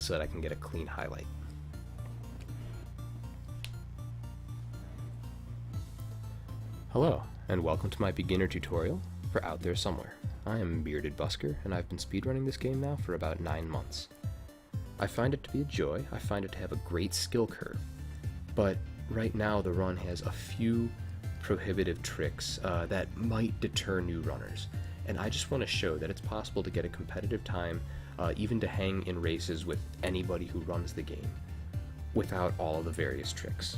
so that I can get a clean highlight. Hello, and welcome to my beginner tutorial for Out There Somewhere. I am Bearded Busker, and I've been speedrunning this game now for about 9 months. I find it to be a joy, I find it to have a great skill curve, but right now the run has a few prohibitive tricks that might deter new runners, and I just want to show that it's possible to get a competitive time, even to hang in races with anybody who runs the game, without all of the various tricks.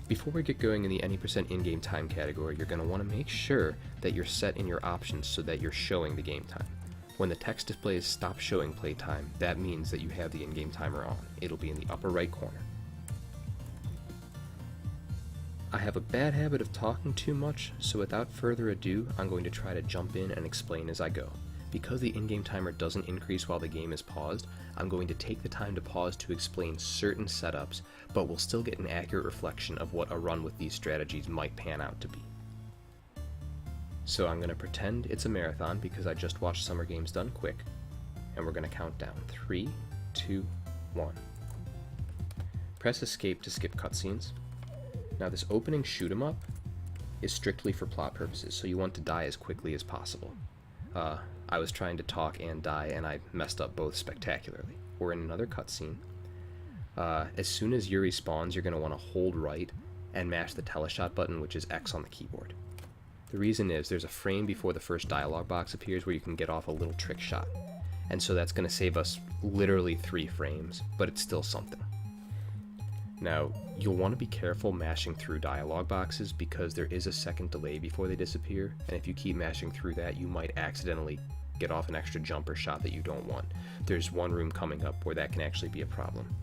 Before we get going in the any % in-game time category, you're going to want to make sure that you're set in your options so that you're showing the game time. When the text displays stop showing playtime, that means that you have the in-game timer on. It'll be in the upper right corner. I have a bad habit of talking too much, so without further ado, I'm going to try to jump in and explain as I go. Because the in-game timer doesn't increase while the game is paused, I'm going to take the time to pause to explain certain setups, but we'll still get an accurate reflection of what a run with these strategies might pan out to be. So I'm going to pretend it's a marathon because I just watched Summer Games Done Quick, and we're going to count down. 3, 2, 1. Press escape to skip cutscenes. Now this opening shoot 'em up is strictly for plot purposes, so you want to die as quickly as possible. I was trying to talk and die, and I messed up both spectacularly. We're in another cutscene. As soon as Yuri spawns, you're going to want to hold right and mash the teleshot button, which is X on the keyboard. The reason is there's a frame before the first dialog box appears where you can get off a little trick shot, and so that's going to save us literally 3 frames, but it's still something. Now, you'll want to be careful mashing through dialog boxes because there is a second delay before they disappear, and if you keep mashing through that, you might accidentally get off an extra jump or shot that you don't want. There's one room coming up where that can actually be a problem.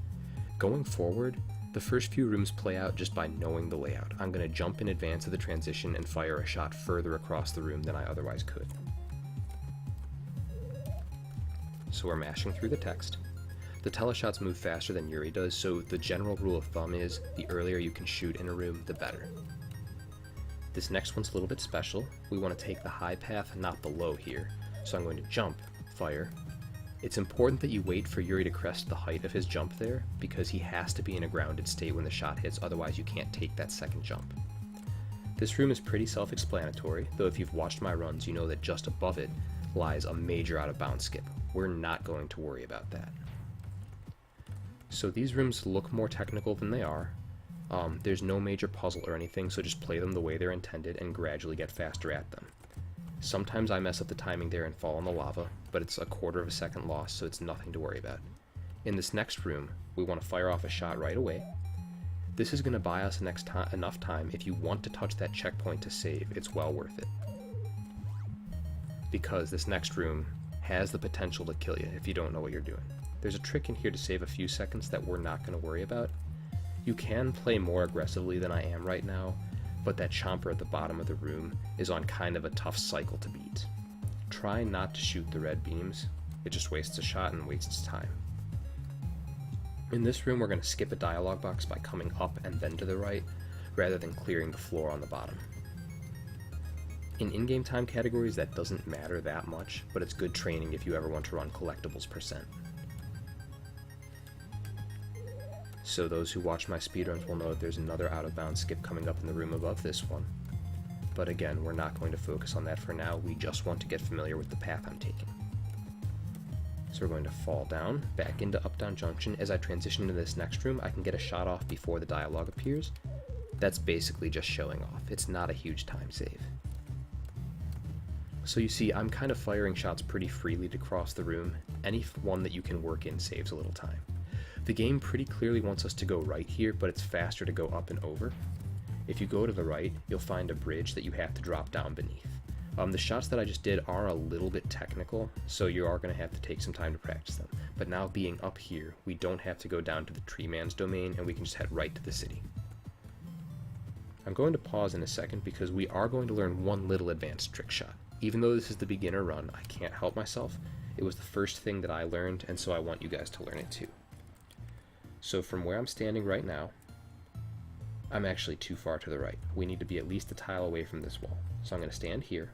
Going forward, the first few rooms play out just by knowing the layout. I'm going to jump in advance of the transition and fire a shot further across the room than I otherwise could. So we're mashing through the text. The teleshots move faster than Yuri does, so the general rule of thumb is the earlier you can shoot in a room, the better. This next one's a little bit special. We want to take the high path, not the low here. So I'm going to jump, fire. It's important that you wait for Yuri to crest the height of his jump there, because he has to be in a grounded state when the shot hits, otherwise you can't take that second jump. This room is pretty self-explanatory, though if you've watched my runs, you know that just above it lies a major out-of-bounds skip. We're not going to worry about that. So these rooms look more technical than they are. There's no major puzzle or anything, so just play them the way they're intended and gradually get faster at them. Sometimes I mess up the timing there and fall in the lava, but it's a 1/4 of a second loss, so it's nothing to worry about. In this next room, we want to fire off a shot right away. This is going to buy us enough time. If you want to touch that checkpoint to save, it's well worth it. Because this next room has the potential to kill you if you don't know what you're doing. There's a trick in here to save a few seconds that we're not going to worry about. You can play more aggressively than I am right now, but that chomper at the bottom of the room is on kind of a tough cycle to beat. Try not to shoot the red beams, it just wastes a shot and wastes time. In this room we're going to skip a dialog box by coming up and then to the right, rather than clearing the floor on the bottom. In in-game time categories that doesn't matter that much, but it's good training if you ever want to run collectibles %. So those who watch my speedruns will know that there's another out-of-bounds skip coming up in the room above this one. But again, we're not going to focus on that for now, we just want to get familiar with the path I'm taking. So we're going to fall down, back into up-down junction. As I transition to this next room, I can get a shot off before the dialogue appears. That's basically just showing off, it's not a huge time save. So you see, I'm kind of firing shots pretty freely to cross the room. Any one that you can work in saves a little time. The game pretty clearly wants us to go right here, but it's faster to go up and over. If you go to the right, you'll find a bridge that you have to drop down beneath. The shots that I just did are a little bit technical, so you are going to have to take some time to practice them. But now being up here, we don't have to go down to the tree man's domain, and we can just head right to the city. I'm going to pause in a second because we are going to learn one little advanced trick shot. Even though this is the beginner run, I can't help myself. It was the first thing that I learned, and so I want you guys to learn it too. So from where I'm standing right now, I'm actually too far to the right. We need to be at least a tile away from this wall. So I'm going to stand here.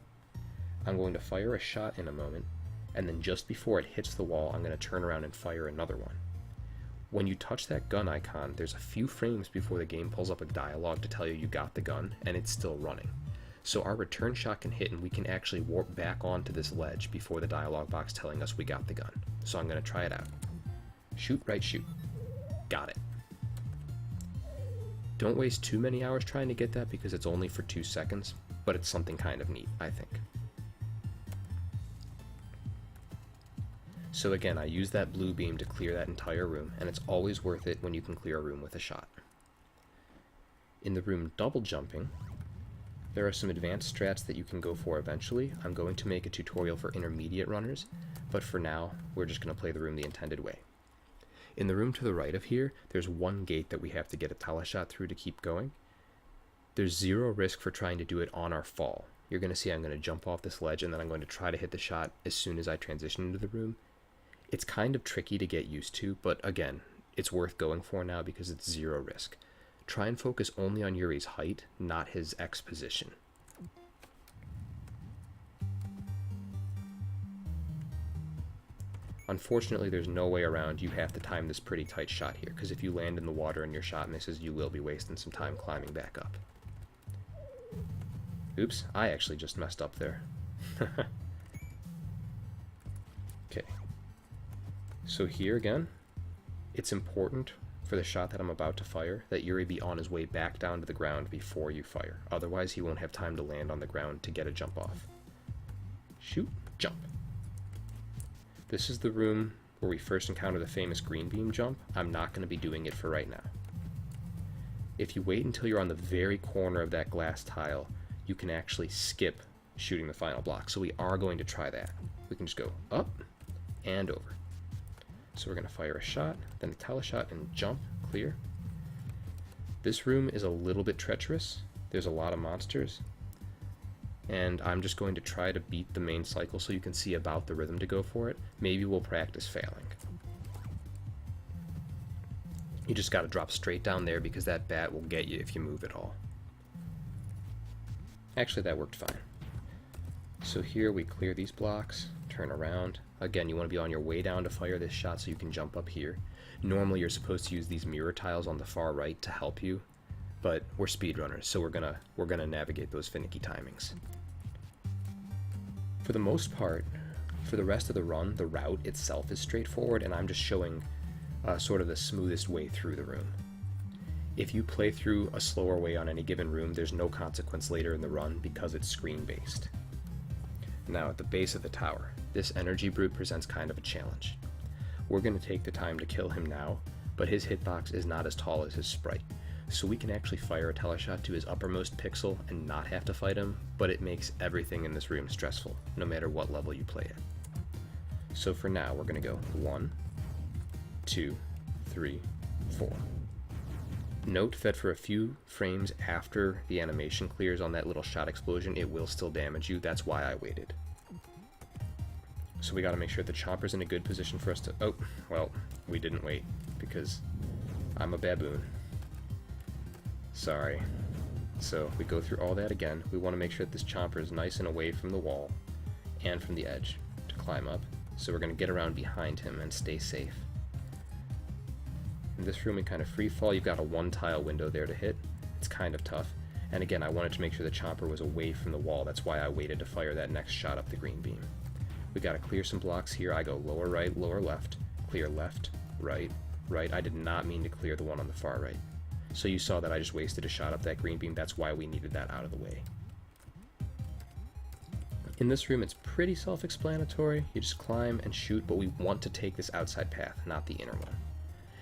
I'm going to fire a shot in a moment, and then just before it hits the wall, I'm going to turn around and fire another one. When you touch that gun icon, there's a few frames before the game pulls up a dialogue to tell you got the gun, and it's still running. So our return shot can hit and we can actually warp back onto this ledge before the dialogue box telling us we got the gun. So I'm going to try it out. Shoot, right, shoot. Got it. Don't waste too many hours trying to get that because it's only for 2 seconds, but it's something kind of neat, I think. So again, I use that blue beam to clear that entire room, and it's always worth it when you can clear a room with a shot. In the room double jumping, there are some advanced strats that you can go for eventually. I'm going to make a tutorial for intermediate runners, but for now, we're just going to play the room the intended way. In the room to the right of here, there's one gate that we have to get a teleshot through to keep going. There's zero risk for trying to do it on our fall. You're going to see I'm going to jump off this ledge and then I'm going to try to hit the shot as soon as I transition into the room. It's kind of tricky to get used to, but again, it's worth going for now because it's zero risk. Try and focus only on Yuri's height, not his X position. Unfortunately, there's no way around. You have to time this pretty tight shot here, because if you land in the water and your shot misses, you will be wasting some time climbing back up. Oops, I actually just messed up there. Okay. So here again, it's important for the shot that I'm about to fire that Yuri be on his way back down to the ground before you fire. Otherwise, he won't have time to land on the ground to get a jump off. Shoot, jump. This is the room where we first encounter the famous green beam jump. I'm not going to be doing it for right now. If you wait until you're on the very corner of that glass tile, you can actually skip shooting the final block. So we are going to try that. We can just go up and over. So we're going to fire a shot, then a teleshot, and jump, clear. This room is a little bit treacherous. There's a lot of monsters. And I'm just going to try to beat the main cycle so you can see about the rhythm to go for it. Maybe we'll practice failing. You just got to drop straight down there because that bat will get you if you move at all. Actually, that worked fine. So here we clear these blocks, turn around. Again, you want to be on your way down to fire this shot so you can jump up here. Normally you're supposed to use these mirror tiles on the far right to help you, but we're speedrunners, so we're gonna navigate those finicky timings. For the most part, for the rest of the run, the route itself is straightforward, and I'm just showing sort of the smoothest way through the room. If you play through a slower way on any given room, there's no consequence later in the run because it's screen-based. Now at the base of the tower, this energy brute presents kind of a challenge. We're going to take the time to kill him now, but his hitbox is not as tall as his sprite. So we can actually fire a teleshot to his uppermost pixel and not have to fight him, but it makes everything in this room stressful, no matter what level you play at. So for now, we're going to go 1, 2, 3, 4. Note that for a few frames after the animation clears on that little shot explosion, it will still damage you. That's why I waited. So we got to make sure the chomper's in a good position for us to... Oh, well, we didn't wait because I'm a baboon. Sorry. So we go through all that again. We want to make sure that this chomper is nice and away from the wall and from the edge to climb up. So we're going to get around behind him and stay safe. In this room we kind of free fall. You've got a 1-tile window there to hit. It's kind of tough. And again, I wanted to make sure the chomper was away from the wall. That's why I waited to fire that next shot up the green beam. We got to clear some blocks here. I go lower right, lower left, clear left, right, right. I did not mean to clear the one on the far right. So you saw that I just wasted a shot up that green beam. That's why we needed that out of the way. In this room, it's pretty self-explanatory. You just climb and shoot, but we want to take this outside path, not the inner one.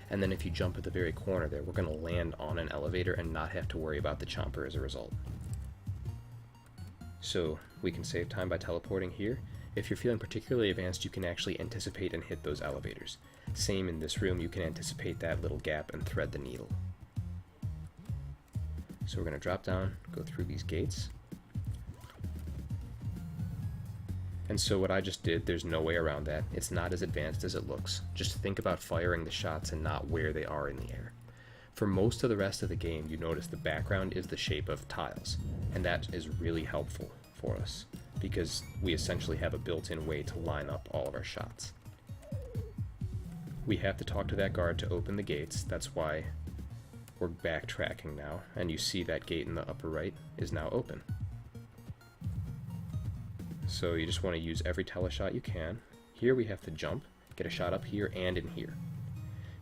And then if you jump at the very corner there, we're going to land on an elevator and not have to worry about the chomper as a result. So we can save time by teleporting here. If you're feeling particularly advanced, you can actually anticipate and hit those elevators. Same in this room, you can anticipate that little gap and thread the needle. So we're going to drop down, go through these gates. And so what I just did, there's no way around that. It's not as advanced as it looks. Just think about firing the shots and not where they are in the air. For most of the rest of the game, you notice the background is the shape of tiles. And that is really helpful for us, because we essentially have a built-in way to line up all of our shots. We have to talk to that guard to open the gates. That's why we're backtracking now, and you see that gate in the upper right is now open. So you just want to use every teleshot you can. Here we have to jump, get a shot up here and in here.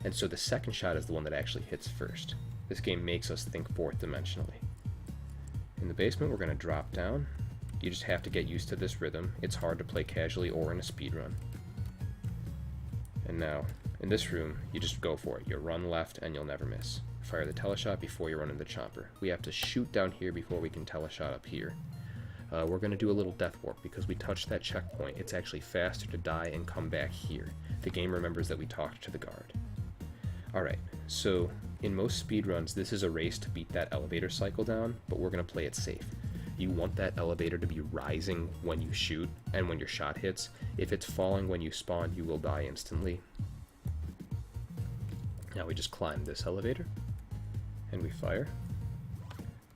And so the second shot is the one that actually hits first. This game makes us think fourth dimensionally. In the basement, we're going to drop down. You just have to get used to this rhythm. It's hard to play casually or in a speed run. And now, in this room, you just go for it. You run left and you'll never miss. Fire the teleshot before you run into the chomper. We have to shoot down here before we can teleshot up here. We're going to do a little death warp because we touched that checkpoint. It's actually faster to die and come back here. The game remembers that we talked to the guard. Alright, so in most speedruns, this is a race to beat that elevator cycle down, but we're going to play it safe. You want that elevator to be rising when you shoot and when your shot hits. If it's falling when you spawn, you will die instantly. Now we just climb this elevator, and we fire.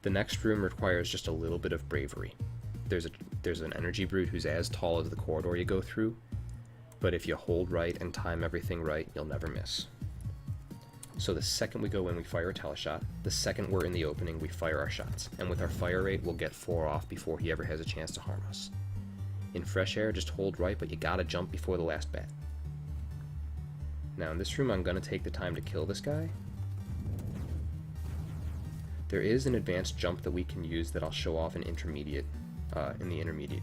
The next room requires just a little bit of bravery. There's an energy brute who's as tall as the corridor you go through, but if you hold right and time everything right, you'll never miss. So the second we go in, we fire a teleshot. The second we're in the opening, we fire our shots. And with our fire rate, we'll get 4 off before he ever has a chance to harm us. In fresh air, just hold right, but you gotta jump before the last bat. Now in this room, I'm gonna take the time to kill this guy. There is an advanced jump that we can use that I'll show off in the intermediate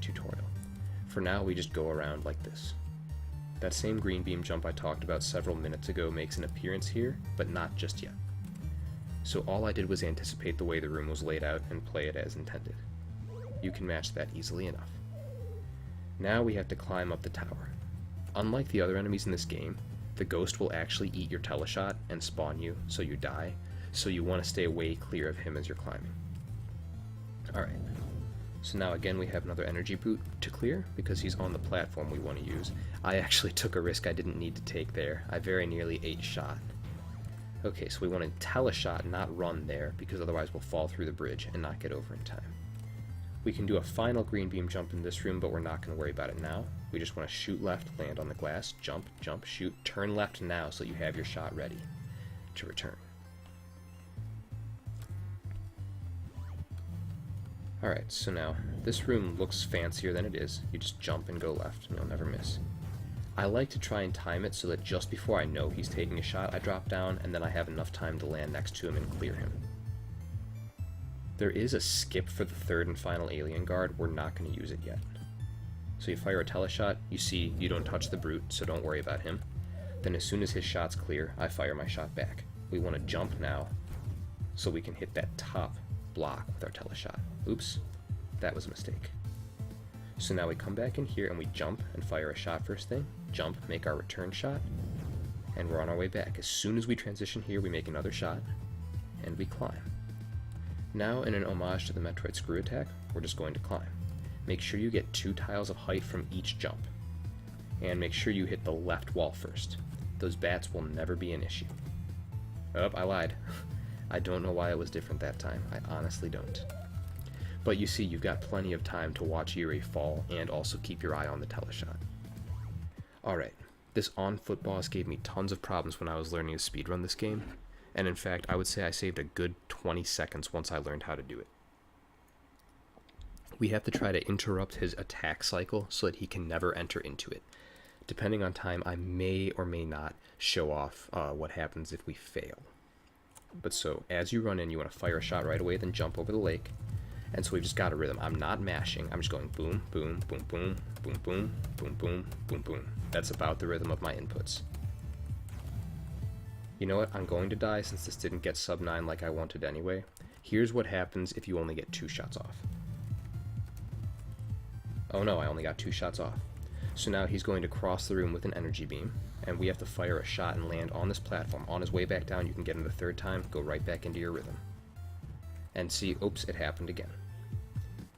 tutorial. For now, we just go around like this. That same green beam jump I talked about several minutes ago makes an appearance here, but not just yet. So all I did was anticipate the way the room was laid out and play it as intended. You can match that easily enough. Now we have to climb up the tower. Unlike the other enemies in this game, the ghost will actually eat your teleshot and spawn you, so you die, so you want to stay way clear of him as you're climbing. Alright, so now again we have another energy boot to clear because he's on the platform we want to use. I actually took a risk I didn't need to take there. I very nearly ate shot. Okay, so we want to teleshot, not run there, because otherwise we'll fall through the bridge and not get over in time. We can do a final green beam jump in this room, but we're not going to worry about it now. We just want to shoot left, land on the glass, jump, jump, shoot, turn left now so you have your shot ready to return. Alright, so now, this room looks fancier than it is. You just jump and go left, and you'll never miss. I like to try and time it so that just before I know he's taking a shot, I drop down, and then I have enough time to land next to him and clear him. There is a skip for the third and final alien guard. We're not going to use it yet. So you fire a teleshot, you see you don't touch the brute, so don't worry about him. Then as soon as his shot's clear, I fire my shot back. We want to jump now, so we can hit that top block with our teleshot. Oops, that was a mistake. So now we come back in here and we jump and fire a shot first thing, jump, make our return shot, and we're on our way back. As soon as we transition here, we make another shot, and we climb. Now, in an homage to the Metroid screw attack, we're just going to climb. Make sure you get 2 tiles of height from each jump, and make sure you hit the left wall first. Those bats will never be an issue. Oh, I lied. I don't know why it was different that time. I honestly don't. But you see, you've got plenty of time to watch Yuri fall and also keep your eye on the teleshot. Alright, this on-foot boss gave me tons of problems when I was learning to speedrun this game, and in fact, I would say I saved a good 20 seconds once I learned how to do it. We have to try to interrupt his attack cycle so that he can never enter into it. Depending on time, I may or may not show off what happens if we fail. But so, as you run in, you want to fire a shot right away, then jump over the lake. And so we've just got a rhythm. I'm not mashing. I'm just going boom, boom, boom, boom, boom, boom, boom, boom, boom, boom. That's about the rhythm of my inputs. You know what? I'm going to die since this didn't get sub 9 like I wanted anyway. Here's what happens if you only get 2 shots off. Oh no, I only got 2 shots off. So now he's going to cross the room with an energy beam, and we have to fire a shot and land on this platform. On his way back down, you can get him the 3rd time, go right back into your rhythm. And see, oops, it happened again.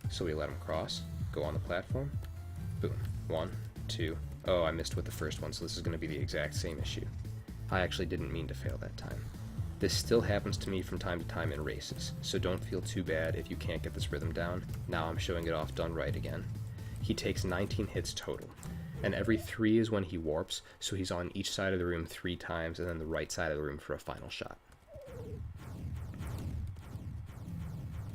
So we let him cross, go on the platform, boom, 1, 2, oh, I missed with the first one, so this is going to be the exact same issue. I actually didn't mean to fail that time. This still happens to me from time to time in races, so don't feel too bad if you can't get this rhythm down. Now I'm showing it off done right again. He takes 19 hits total. And every 3 is when he warps, so he's on each side of the room 3 times, and then the right side of the room for a final shot.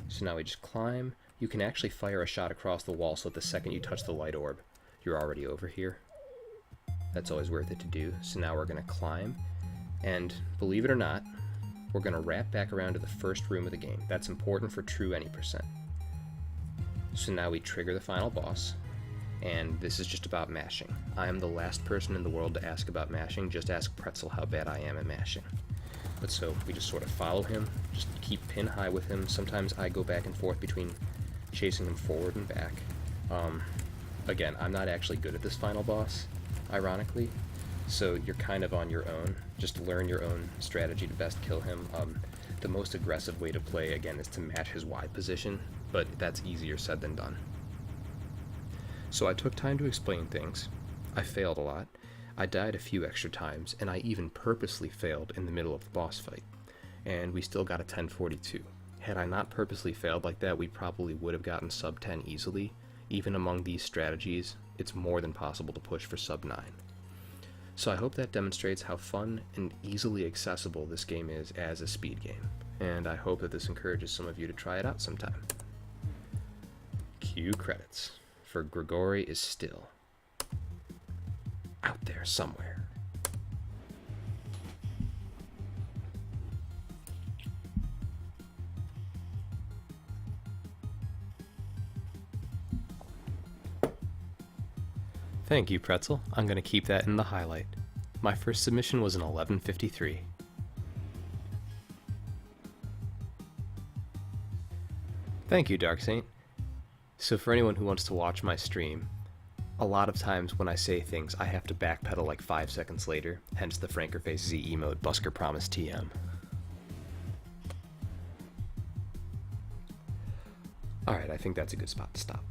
So now we just climb. You can actually fire a shot across the wall, so the second you touch the light orb, you're already over here. That's always worth it to do. So now we're going to climb, and believe it or not, we're going to wrap back around to the first room of the game. That's important for true any percent. So now we trigger the final boss, and this is just about mashing. I am the last person in the world to ask about mashing. Just ask Pretzel how bad I am at mashing. But so we just sort of follow him, just keep pin high with him. Sometimes I go back and forth between chasing him forward and back. Again, I'm not actually good at this final boss, ironically, so you're kind of on your own. Just learn your own strategy to best kill him. The most aggressive way to play, again, is to match his Y position, but that's easier said than done. So I took time to explain things. I failed a lot. I died a few extra times, and I even purposely failed in the middle of the boss fight. And we still got a 1042. Had I not purposely failed like that, we probably would have gotten sub 10 easily. Even among these strategies, it's more than possible to push for sub 9. So I hope that demonstrates how fun and easily accessible this game is as a speed game. And I hope that this encourages some of you to try it out sometime. Cue credits, for Grigori is still out there somewhere. Thank you, Pretzel. I'm going to keep that in the highlight. My first submission was an 11:53. Thank you, Dark Saint. So for anyone who wants to watch my stream, a lot of times when I say things, I have to backpedal like 5 seconds later, hence the Frankerface Z emote, Busker Promise TM. Alright, I think that's a good spot to stop.